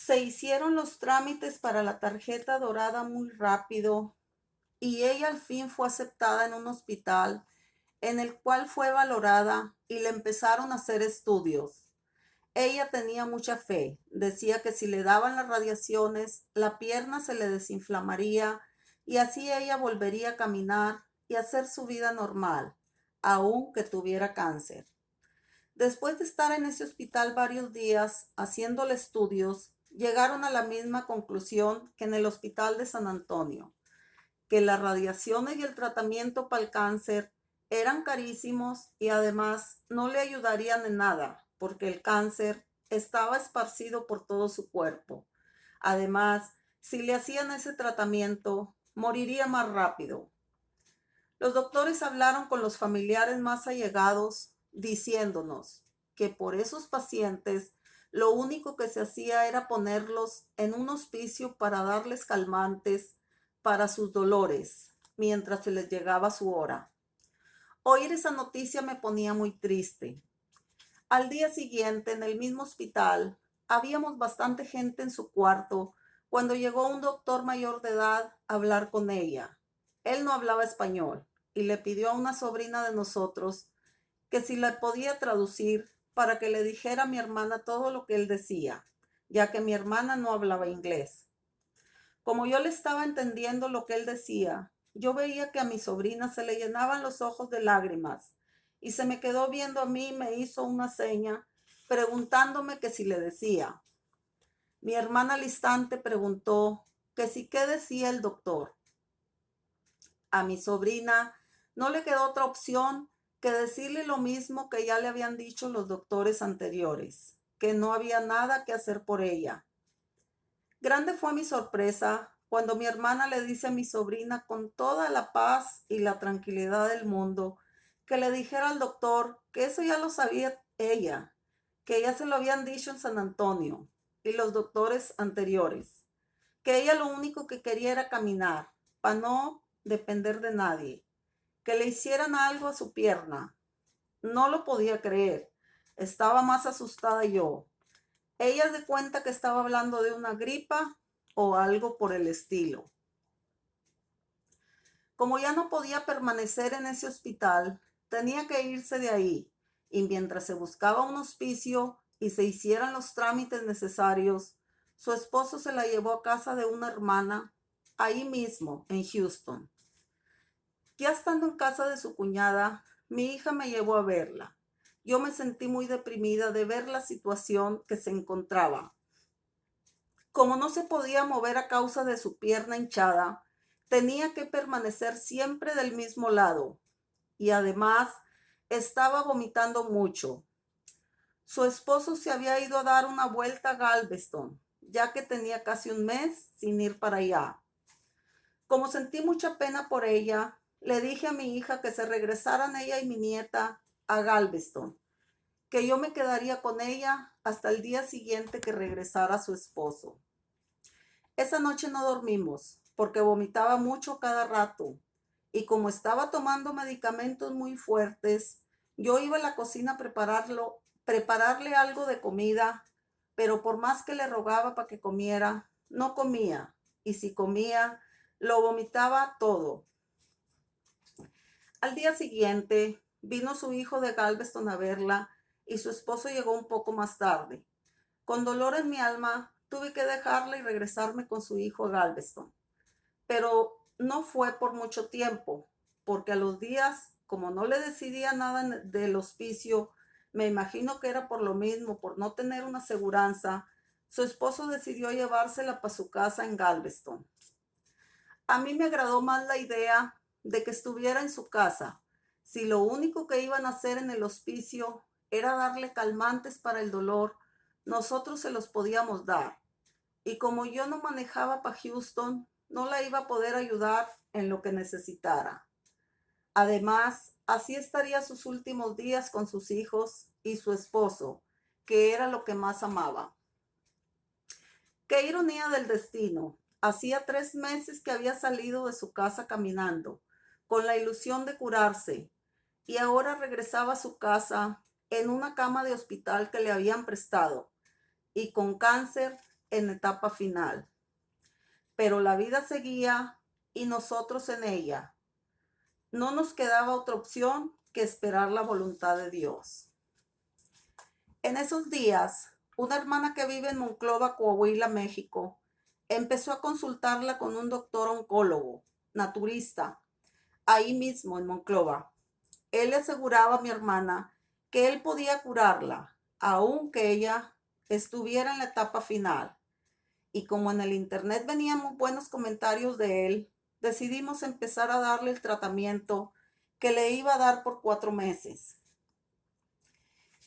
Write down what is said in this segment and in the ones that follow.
Se hicieron los trámites para la tarjeta dorada muy rápido y ella al fin fue aceptada en un hospital en el cual fue valorada y le empezaron a hacer estudios. Ella tenía mucha fe, decía que si le daban las radiaciones, la pierna se le desinflamaría y así ella volvería a caminar y hacer su vida normal, aun que tuviera cáncer. Después de estar en ese hospital varios días haciéndole estudios, llegaron a la misma conclusión que en el hospital de San Antonio, que las radiaciones y el tratamiento para el cáncer eran carísimos y además no le ayudarían en nada, porque el cáncer estaba esparcido por todo su cuerpo. Además, si le hacían ese tratamiento, moriría más rápido. Los doctores hablaron con los familiares más allegados, diciéndonos que por esos pacientes lo único que se hacía era ponerlos en un hospicio para darles calmantes para sus dolores, mientras se les llegaba su hora. Oír esa noticia me ponía muy triste. Al día siguiente, en el mismo hospital, habíamos bastante gente en su cuarto cuando llegó un doctor mayor de edad a hablar con ella. Él no hablaba español y le pidió a una sobrina de nosotros que si la podía traducir para que le dijera a mi hermana todo lo que él decía, ya que mi hermana no hablaba inglés. Como yo le estaba entendiendo lo que él decía, yo veía que a mi sobrina se le llenaban los ojos de lágrimas y se me quedó viendo a mí y me hizo una seña preguntándome que si le decía. Mi hermana al instante preguntó que si qué decía el doctor. A mi sobrina no le quedó otra opción que decirle lo mismo que ya le habían dicho los doctores anteriores, que no había nada que hacer por ella. Grande fue mi sorpresa cuando mi hermana le dice a mi sobrina con toda la paz y la tranquilidad del mundo que le dijera al doctor que eso ya lo sabía ella, que ya se lo habían dicho en San Antonio y los doctores anteriores, que ella lo único que quería era caminar, para no depender de nadie, que le hicieran algo a su pierna. No lo podía creer, estaba más asustada yo. Ella se cuenta que estaba hablando de una gripa o algo por el estilo. Como ya no podía permanecer en ese hospital, tenía que irse de ahí, y mientras se buscaba un hospicio y se hicieran los trámites necesarios, su esposo se la llevó a casa de una hermana, ahí mismo, en Houston. Ya estando en casa de su cuñada, mi hija me llevó a verla. Yo me sentí muy deprimida de ver la situación que se encontraba. Como no se podía mover a causa de su pierna hinchada, tenía que permanecer siempre del mismo lado y además estaba vomitando mucho. Su esposo se había ido a dar una vuelta a Galveston, ya que tenía casi un mes sin ir para allá. Como sentí mucha pena por ella, le dije a mi hija que se regresaran ella y mi nieta a Galveston, que yo me quedaría con ella hasta el día siguiente que regresara su esposo. Esa noche no dormimos porque vomitaba mucho cada rato y como estaba tomando medicamentos muy fuertes, yo iba a la cocina a prepararle algo de comida, pero por más que le rogaba para que comiera, no comía y si comía, lo vomitaba todo. Al día siguiente vino su hijo de Galveston a verla y su esposo llegó un poco más tarde. Con dolor en mi alma, tuve que dejarla y regresarme con su hijo a Galveston. Pero no fue por mucho tiempo, porque a los días, como no le decidía nada del hospicio, me imagino que era por lo mismo, por no tener una aseguranza, su esposo decidió llevársela para su casa en Galveston. A mí me agradó más la idea de que estuviera en su casa, si lo único que iban a hacer en el hospicio era darle calmantes para el dolor, nosotros se los podíamos dar. Y como yo no manejaba para Houston, no la iba a poder ayudar en lo que necesitara. Además, así estaría sus últimos días con sus hijos y su esposo, que era lo que más amaba. Qué ironía del destino. Hacía 3 meses que había salido de su casa caminando, con la ilusión de curarse, y ahora regresaba a su casa en una cama de hospital que le habían prestado, y con cáncer en etapa final, pero la vida seguía y nosotros en ella. No nos quedaba otra opción que esperar la voluntad de Dios. En esos días, una hermana que vive en Monclova, Coahuila, México, empezó a consultarla con un doctor oncólogo, naturista, ahí mismo en Monclova. Él le aseguraba a mi hermana que él podía curarla, aunque ella estuviera en la etapa final. Y como en el internet venían muy buenos comentarios de él, decidimos empezar a darle el tratamiento que le iba a dar por 4 meses.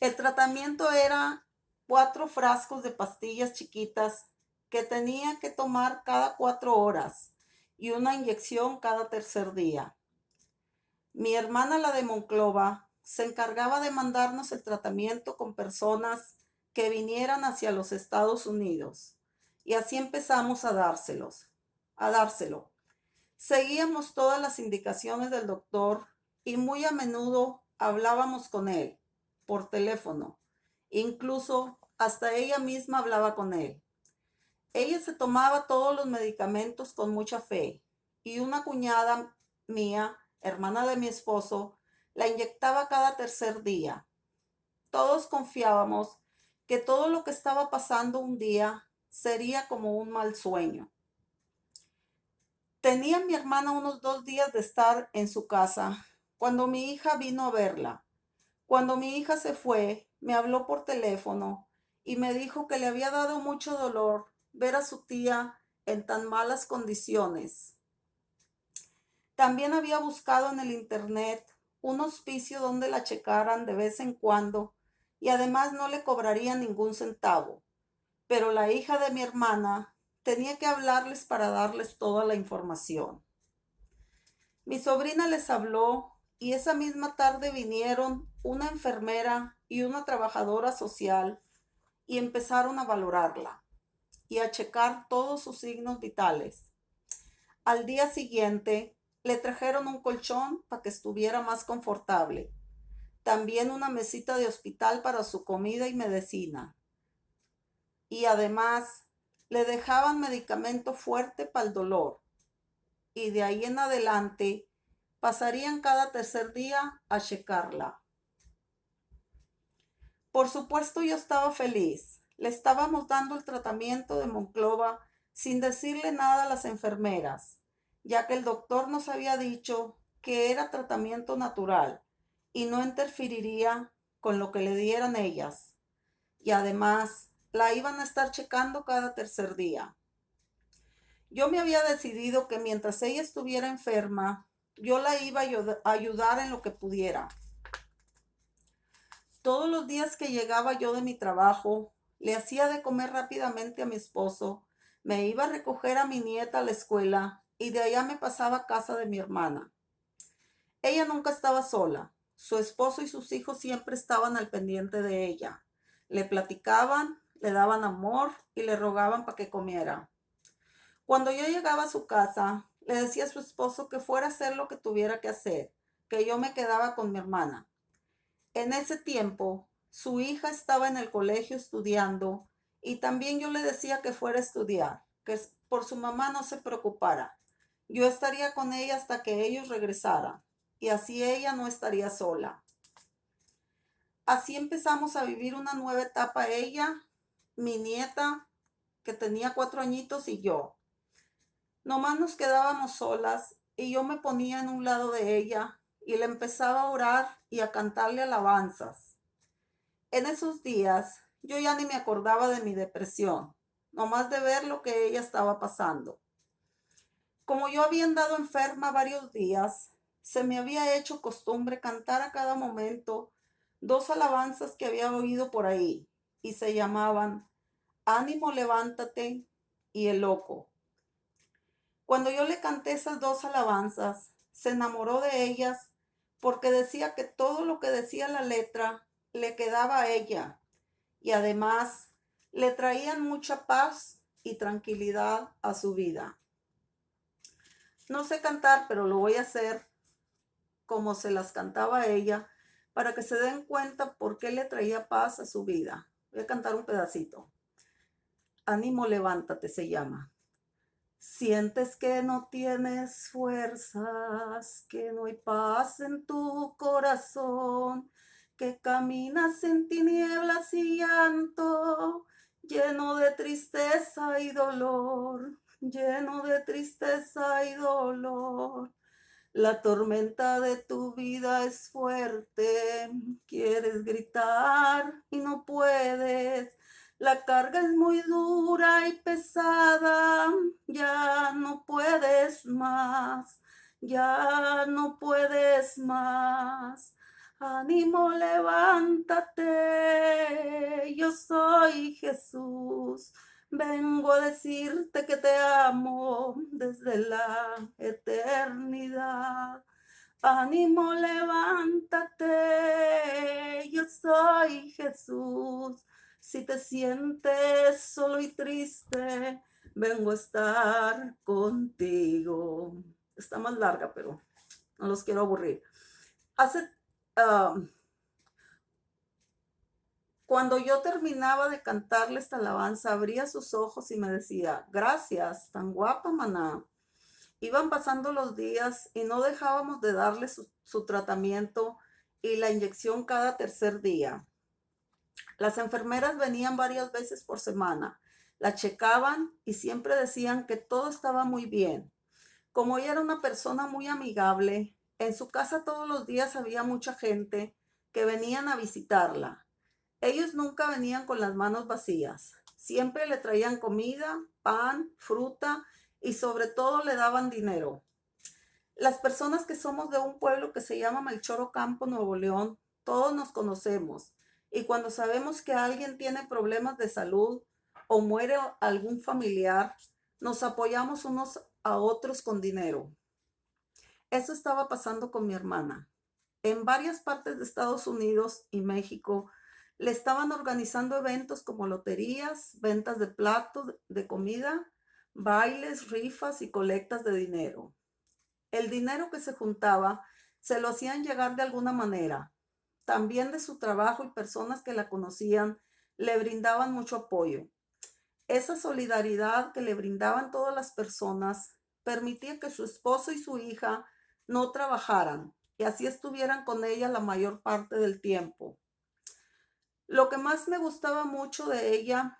El tratamiento era 4 frascos de pastillas chiquitas que tenía que tomar cada 4 horas y una inyección cada tercer día. Mi hermana, la de Monclova, se encargaba de mandarnos el tratamiento con personas que vinieran hacia los Estados Unidos. Y así empezamos a dárselo. Seguíamos todas las indicaciones del doctor y muy a menudo hablábamos con él por teléfono. Incluso hasta ella misma hablaba con él. Ella se tomaba todos los medicamentos con mucha fe y una cuñada mía, hermana de mi esposo, la inyectaba cada tercer día. Todos confiábamos que todo lo que estaba pasando un día sería como un mal sueño. Tenía mi hermana unos 2 días de estar en su casa cuando mi hija vino a verla. Cuando mi hija se fue, me habló por teléfono y me dijo que le había dado mucho dolor ver a su tía en tan malas condiciones. También había buscado en el internet un hospicio donde la checaran de vez en cuando y además no le cobrarían ningún centavo. Pero la hija de mi hermana tenía que hablarles para darles toda la información. Mi sobrina les habló y esa misma tarde vinieron una enfermera y una trabajadora social y empezaron a valorarla y a checar todos sus signos vitales. Al día siguiente le trajeron un colchón para que estuviera más confortable, también una mesita de hospital para su comida y medicina. Y además le dejaban medicamento fuerte para el dolor. Y de ahí en adelante pasarían cada tercer día a checarla. Por supuesto yo estaba feliz. Le estábamos dando el tratamiento de Monclova sin decirle nada a las enfermeras, ya que el doctor nos había dicho que era tratamiento natural y no interferiría con lo que le dieran ellas. Y además la iban a estar checando cada tercer día. Yo me había decidido que mientras ella estuviera enferma, yo la iba a ayudar en lo que pudiera. Todos los días que llegaba yo de mi trabajo, le hacía de comer rápidamente a mi esposo, me iba a recoger a mi nieta a la escuela y de allá me pasaba a casa de mi hermana. Ella nunca estaba sola. Su esposo y sus hijos siempre estaban al pendiente de ella. Le platicaban, le daban amor y le rogaban para que comiera. Cuando yo llegaba a su casa, le decía a su esposo que fuera a hacer lo que tuviera que hacer, que yo me quedaba con mi hermana. En ese tiempo, su hija estaba en el colegio estudiando y también yo le decía que fuera a estudiar, que por su mamá no se preocupara. Yo estaría con ella hasta que ellos regresaran y así ella no estaría sola. Así empezamos a vivir una nueva etapa ella, mi nieta, que tenía 4 añitos, y yo. Nomás nos quedábamos solas y yo me ponía en un lado de ella y le empezaba a orar y a cantarle alabanzas. En esos días yo ya ni me acordaba de mi depresión, nomás de ver lo que ella estaba pasando. Como yo había andado enferma varios días, se me había hecho costumbre cantar a cada momento 2 alabanzas que había oído por ahí y se llamaban Ánimo, levántate y El Loco. Cuando yo le canté esas 2 alabanzas, se enamoró de ellas porque decía que todo lo que decía la letra le quedaba a ella y además le traían mucha paz y tranquilidad a su vida. No sé cantar, pero lo voy a hacer como se las cantaba ella para que se den cuenta por qué le traía paz a su vida. Voy a cantar un pedacito. Ánimo, levántate, se llama. Sientes que no tienes fuerzas, que no hay paz en tu corazón, que caminas en tinieblas y llanto, lleno de tristeza y dolor, lleno de tristeza y dolor. La tormenta de tu vida es fuerte, quieres gritar y no puedes. La carga es muy dura y pesada, ya no puedes más, ya no puedes más. Ánimo, levántate, yo soy Jesús. Vengo a decirte que te amo desde la eternidad. Ánimo, levántate, yo soy Jesús. Si te sientes solo y triste, vengo a estar contigo. Está más larga, pero no los quiero aburrir. Hace, ah, Cuando yo terminaba de cantarle esta alabanza, abría sus ojos y me decía, gracias, tan guapa, maná. Iban pasando los días y no dejábamos de darle su tratamiento y la inyección cada tercer día. Las enfermeras venían varias veces por semana, la checaban y siempre decían que todo estaba muy bien. Como ella era una persona muy amigable, en su casa todos los días había mucha gente que venían a visitarla. Ellos nunca venían con las manos vacías. Siempre le traían comida, pan, fruta y sobre todo le daban dinero. Las personas que somos de un pueblo que se llama Melchor Ocampo, Nuevo León, todos nos conocemos. Y cuando sabemos que alguien tiene problemas de salud o muere algún familiar, nos apoyamos unos a otros con dinero. Eso estaba pasando con mi hermana. En varias partes de Estados Unidos y México le estaban organizando eventos como loterías, ventas de platos de comida, bailes, rifas y colectas de dinero. El dinero que se juntaba se lo hacían llegar de alguna manera. También de su trabajo y personas que la conocían le brindaban mucho apoyo. Esa solidaridad que le brindaban todas las personas permitía que su esposo y su hija no trabajaran y así estuvieran con ella la mayor parte del tiempo. Lo que más me gustaba mucho de ella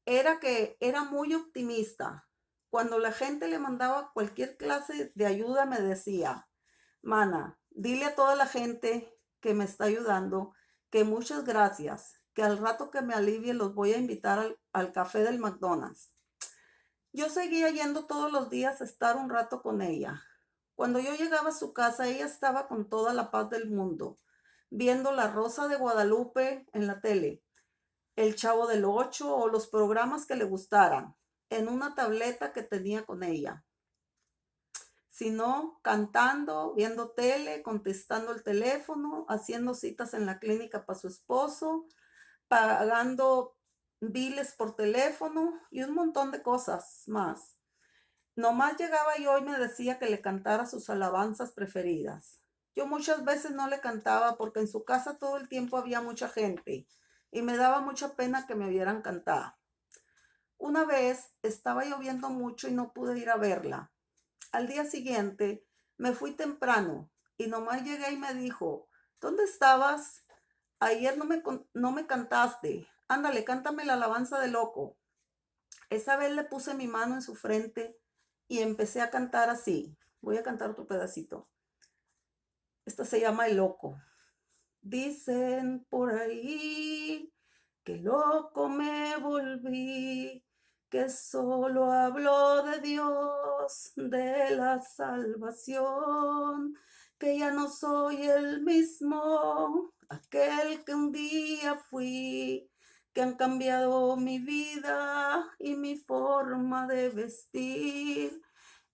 era que era muy optimista. Cuando la gente le mandaba cualquier clase de ayuda me decía, mana, dile a toda la gente que me está ayudando que muchas gracias, que al rato que me alivie los voy a invitar al café del McDonald's. Yo seguía yendo todos los días a estar un rato con ella. Cuando yo llegaba a su casa, ella estaba con toda la paz del mundo, viendo La Rosa de Guadalupe en la tele, El Chavo del Ocho o los programas que le gustaran, en una tableta que tenía con ella. Sino cantando, viendo tele, contestando el teléfono, haciendo citas en la clínica para su esposo, pagando biles por teléfono y un montón de cosas más. Nomás llegaba yo y me decía que le cantara sus alabanzas preferidas. Yo muchas veces no le cantaba porque en su casa todo el tiempo había mucha gente y me daba mucha pena que me vieran cantar. Una vez estaba lloviendo mucho y no pude ir a verla. Al día siguiente me fui temprano y nomás llegué y me dijo, ¿dónde estabas? Ayer no me cantaste. Ándale, cántame la alabanza de loco. Esa vez le puse mi mano en su frente y empecé a cantar así. Voy a cantar otro pedacito. Esta se llama El Loco. Dicen por ahí que loco me volví, que solo hablo de Dios, de la salvación, que ya no soy el mismo, aquel que un día fui, que han cambiado mi vida y mi forma de vestir.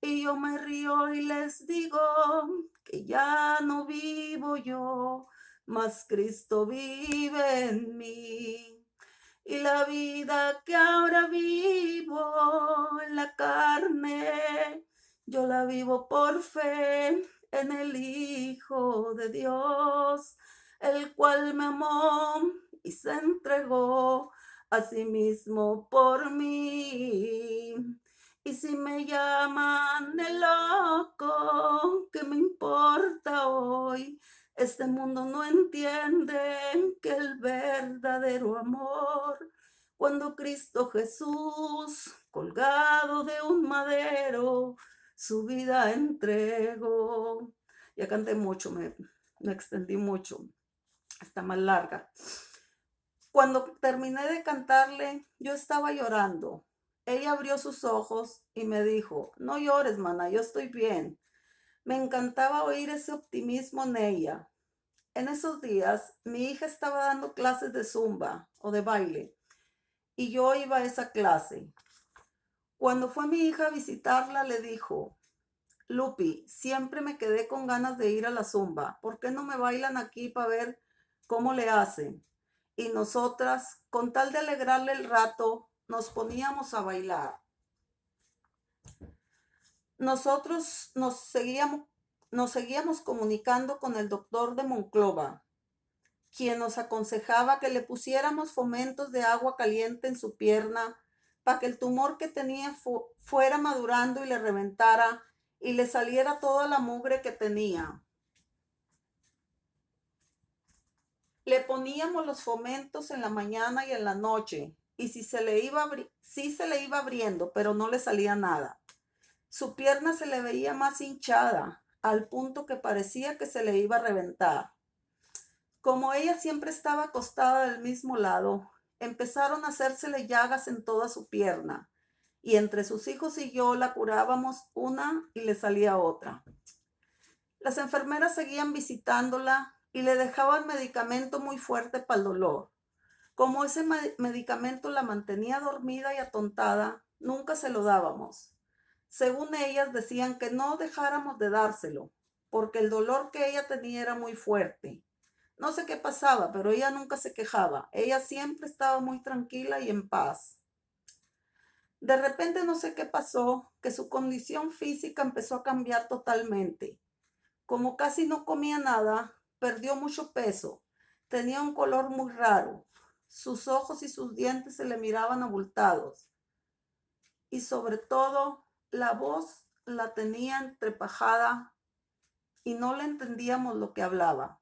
Y yo me río y les digo que ya no vivo yo, mas Cristo vive en mí. Y la vida que ahora vivo en la carne, yo la vivo por fe en el Hijo de Dios, el cual me amó y se entregó asimismo por mí. Y si me llaman el loco, ¿qué me importa hoy? Este mundo no entiende que el verdadero amor, cuando Cristo Jesús, colgado de un madero, su vida entregó. Ya canté mucho, me extendí mucho, está más larga. Cuando terminé de cantarle, yo estaba llorando. Ella abrió sus ojos y me dijo, no llores, mana, yo estoy bien. Me encantaba oír ese optimismo en ella. En esos días, mi hija estaba dando clases de zumba o de baile y yo iba a esa clase. Cuando fue mi hija a visitarla, le dijo, Lupi, siempre me quedé con ganas de ir a la zumba. ¿Por qué no me bailan aquí para ver cómo le hacen? Y nosotras, con tal de alegrarle el rato, nos poníamos a bailar. Nosotros nos seguíamos comunicando con el doctor de Monclova, quien nos aconsejaba que le pusiéramos fomentos de agua caliente en su pierna para que el tumor que tenía fuera madurando y le reventara y le saliera toda la mugre que tenía. Le poníamos los fomentos en la mañana y en la noche, y si sí se le iba abriendo, pero no le salía nada. Su pierna se le veía más hinchada, al punto que parecía que se le iba a reventar. Como ella siempre estaba acostada del mismo lado, empezaron a hacérsele llagas en toda su pierna, y entre sus hijos y yo la curábamos una y le salía otra. Las enfermeras seguían visitándola y le dejaban medicamento muy fuerte para el dolor. Como ese medicamento la mantenía dormida y atontada, nunca se lo dábamos. Según ellas, decían que no dejáramos de dárselo, porque el dolor que ella tenía era muy fuerte. No sé qué pasaba, pero ella nunca se quejaba. Ella siempre estaba muy tranquila y en paz. De repente no sé qué pasó, que su condición física empezó a cambiar totalmente. Como casi no comía nada, perdió mucho peso. Tenía un color muy raro. Sus ojos y sus dientes se le miraban abultados. Y sobre todo, la voz la tenía entrepajada y no le entendíamos lo que hablaba.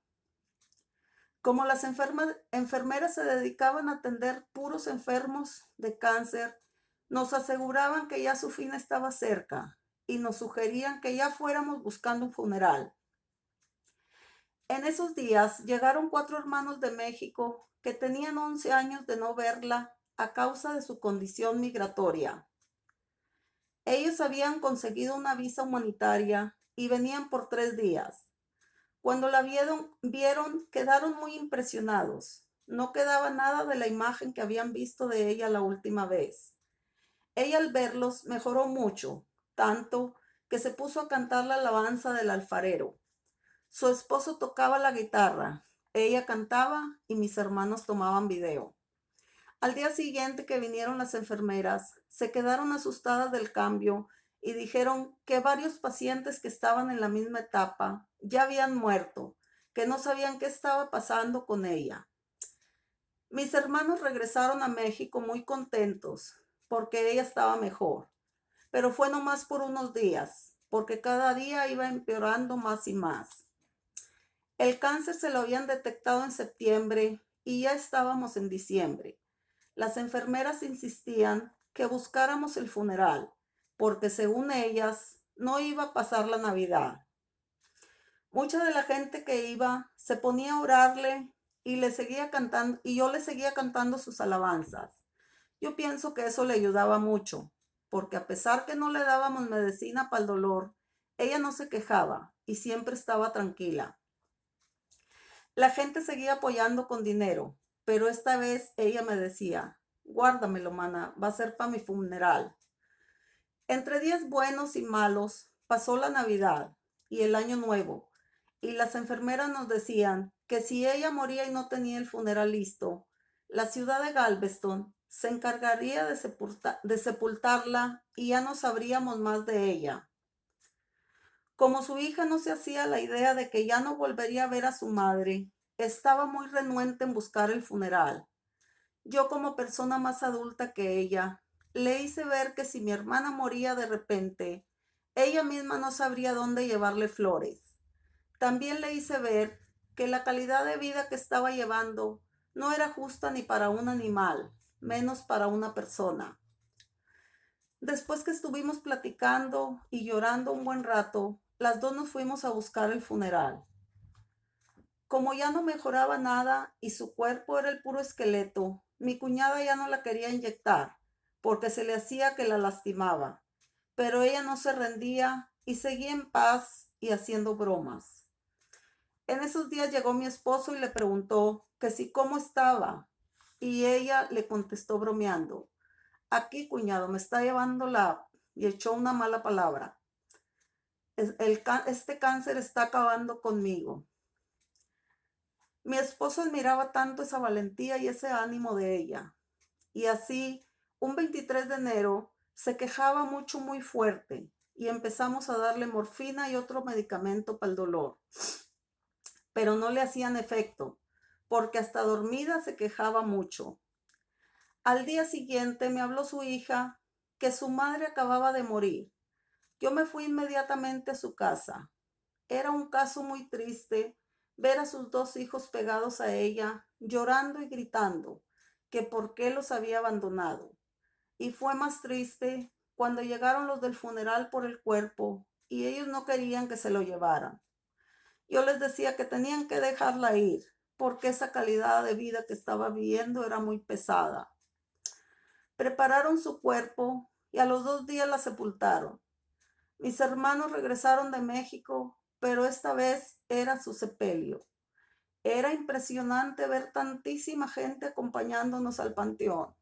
Como las enfermeras se dedicaban a atender puros enfermos de cáncer, nos aseguraban que ya su fin estaba cerca y nos sugerían que ya fuéramos buscando un funeral. En esos días llegaron 4 hermanos de México que tenían 11 años de no verla a causa de su condición migratoria. Ellos habían conseguido una visa humanitaria y venían por 3 días. Cuando la vieron, quedaron muy impresionados. No quedaba nada de la imagen que habían visto de ella la última vez. Ella al verlos mejoró mucho, tanto que se puso a cantar la alabanza del alfarero. Su esposo tocaba la guitarra, ella cantaba y mis hermanos tomaban video. Al día siguiente que vinieron las enfermeras, se quedaron asustadas del cambio y dijeron que varios pacientes que estaban en la misma etapa ya habían muerto, que no sabían qué estaba pasando con ella. Mis hermanos regresaron a México muy contentos porque ella estaba mejor, pero fue nomás por unos días, porque cada día iba empeorando más y más. El cáncer se lo habían detectado en septiembre y ya estábamos en diciembre. Las enfermeras insistían que buscáramos el funeral, porque según ellas no iba a pasar la Navidad. Mucha de la gente que iba se ponía a orarle y le seguía cantando, y yo le seguía cantando sus alabanzas. Yo pienso que eso le ayudaba mucho, porque a pesar que no le dábamos medicina para el dolor, ella no se quejaba y siempre estaba tranquila. La gente seguía apoyando con dinero, pero esta vez ella me decía, guárdamelo, mana, va a ser para mi funeral. Entre días buenos y malos, pasó la Navidad y el Año Nuevo, y las enfermeras nos decían que si ella moría y no tenía el funeral listo, la ciudad de Galveston se encargaría de sepultarla y ya no sabríamos más de ella. Como su hija no se hacía la idea de que ya no volvería a ver a su madre, estaba muy renuente en buscar el funeral. Yo como persona más adulta que ella, le hice ver que si mi hermana moría de repente, ella misma no sabría dónde llevarle flores. También le hice ver que la calidad de vida que estaba llevando no era justa ni para un animal, menos para una persona. Después que estuvimos platicando y llorando un buen rato, las dos nos fuimos a buscar el funeral. Como ya no mejoraba nada y su cuerpo era el puro esqueleto, mi cuñada ya no la quería inyectar porque se le hacía que la lastimaba, pero ella no se rendía y seguía en paz y haciendo bromas. En esos días llegó mi esposo y le preguntó que si cómo estaba, y ella le contestó bromeando: aquí, cuñado, me está llevando la... y echó una mala palabra. Este cáncer está acabando conmigo. Mi esposo admiraba tanto esa valentía y ese ánimo de ella. Y así, un 23 de enero, se quejaba mucho, muy fuerte, y empezamos a darle morfina y otro medicamento para el dolor. Pero no le hacían efecto, porque hasta dormida se quejaba mucho. Al día siguiente me habló su hija que su madre acababa de morir. Yo me fui inmediatamente a su casa. Era un caso muy triste ver a sus dos hijos pegados a ella, llorando y gritando que por qué los había abandonado. Y fue más triste cuando llegaron los del funeral por el cuerpo y ellos no querían que se lo llevaran. Yo les decía que tenían que dejarla ir porque esa calidad de vida que estaba viviendo era muy pesada. Prepararon su cuerpo y a los 2 días la sepultaron. Mis hermanos regresaron de México, pero esta vez era su sepelio. Era impresionante ver tantísima gente acompañándonos al panteón.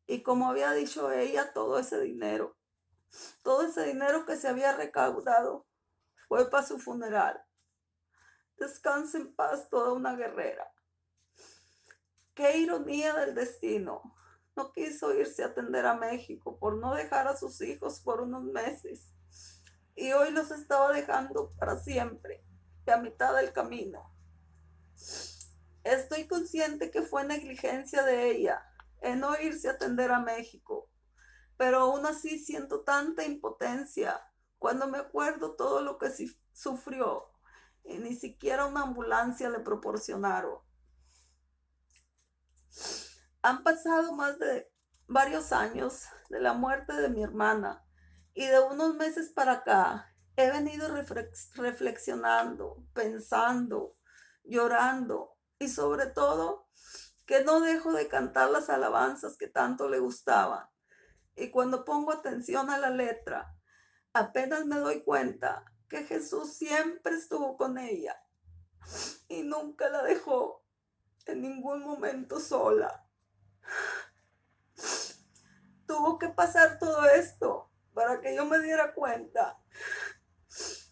Y como había dicho ella, todo ese dinero que se había recaudado fue para su funeral. Descanse en paz toda una guerrera. Qué ironía del destino. No quiso irse a atender a México por no dejar a sus hijos por unos meses. Y hoy los estaba dejando para siempre, y a mitad del camino. Estoy consciente que fue negligencia de ella en no irse a atender a México, pero aún así siento tanta impotencia cuando me acuerdo todo lo que sufrió y ni siquiera una ambulancia le proporcionaron. Han pasado más de varios años de la muerte de mi hermana y de unos meses para acá he venido reflexionando, pensando, llorando y sobre todo que no dejo de cantar las alabanzas que tanto le gustaban. Y cuando pongo atención a la letra, apenas me doy cuenta que Jesús siempre estuvo con ella y nunca la dejó en ningún momento sola. Tuvo que pasar todo esto para que yo me diera cuenta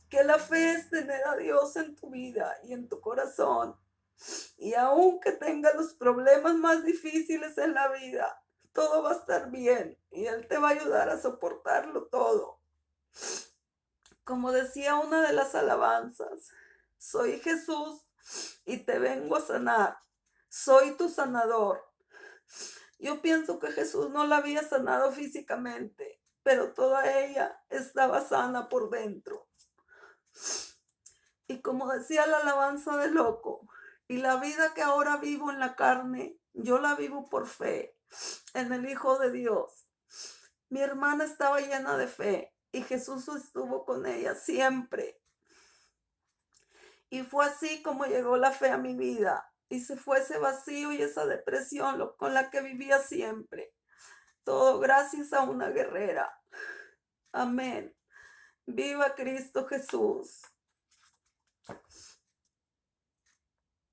que la fe es tener a Dios en tu vida y en tu corazón. Y aunque tenga los problemas más difíciles en la vida, todo va a estar bien y Él te va a ayudar a soportarlo todo. Como decía una de las alabanzas: soy Jesús y te vengo a sanar. Soy tu sanador. Yo pienso que Jesús no la había sanado físicamente, pero toda ella estaba sana por dentro. Y como decía la alabanza de Loco, y la vida que ahora vivo en la carne, yo la vivo por fe en el Hijo de Dios. Mi hermana estaba llena de fe y Jesús estuvo con ella siempre. Y fue así como llegó la fe a mi vida y se fue ese vacío y esa depresión con la que vivía siempre. Todo gracias a una guerrera. Amén. Viva Cristo Jesús.